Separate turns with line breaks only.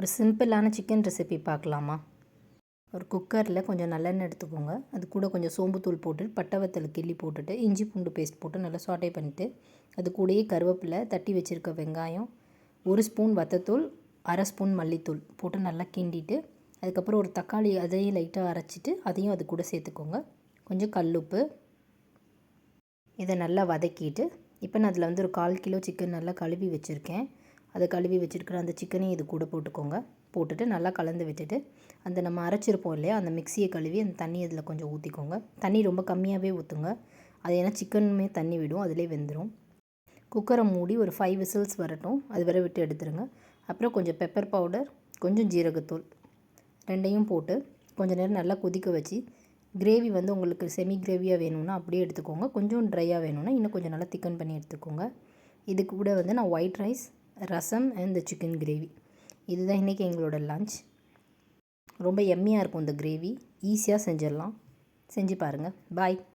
ஒரு சிம்பிளான chicken recipe பார்க்கலாமா? ஒரு குக்கரில் கொஞ்சம் நல்லெண்ணெய் எடுத்துக்கோங்க. அது கூட கொஞ்சம் சோம்புத்தூள் போட்டு பட்டை வத்தல் கிள்ளி போட்டுட்டு இஞ்சி பூண்டு பேஸ்ட் போட்டு நல்லா சாட்டே பண்ணிவிட்டு அது கூடயே கருவேப்பிலை, தட்டி வச்சுருக்க வெங்காயம், 1 ஸ்பூன் வத்தத்தூள், 1/2 ஸ்பூன் மல்லித்தூள் போட்டு நல்லா கிண்டிட்டு அதுக்கப்புறம் ஒரு தக்காளி அதையும் லைட்டாக அரைச்சிட்டு அதையும் அது கூட சேர்த்துக்கோங்க. கொஞ்சம் கல்லுப்பு, இதை நல்லா வதக்கிட்டு இப்போ நான் அதில் வந்து ஒரு 1/4 கிலோ சிக்கன் நல்லா கழுவி வச்சுருக்கேன். அதை கழுவி வச்சுருக்கிற அந்த சிக்கனையும் இது கூட போட்டுக்கோங்க. போட்டுட்டு நல்லா கலந்து விட்டுட்டு அந்த நம்ம அரைச்சிருப்போம் இல்லையா, அந்த மிக்சியை கழுவி அந்த தண்ணி அதில் கொஞ்சம் ஊற்றிக்கோங்க. தண்ணி ரொம்ப கம்மியாகவே ஊற்றுங்க. அது ஏன்னா சிக்கனுமே தண்ணி விடும், அதிலே வெந்துடும். குக்கரை மூடி ஒரு 5 விசில்ஸ் வரட்டும், அது வரை விட்டு எடுத்துருங்க. அப்புறம் கொஞ்சம் பெப்பர் பவுடர், கொஞ்சம் ஜீரகத்தூள் 2யும் போட்டு கொஞ்சம் நேரம் நல்லா கொதிக்க வச்சு கிரேவி வந்து உங்களுக்கு செமி கிரேவியாக வேணும்னா அப்படியே எடுத்துக்கோங்க. கொஞ்சம் ட்ரையாக வேணும்னா இன்னும் கொஞ்சம் நல்லா திக்கன் பண்ணி எடுத்துக்கோங்க. இது கூட வந்து நான் ஒயிட் ரைஸ், ரசம் அண்ட் இந்த சிக்கன் கிரேவி, இதுதான் இன்றைக்கி எங்களோட லன்ச். ரொம்ப எம்மியாக இருக்கும் இந்த கிரேவி. ஈஸியாக செஞ்சிடலாம். செஞ்சு பாருங்கள். பாய்.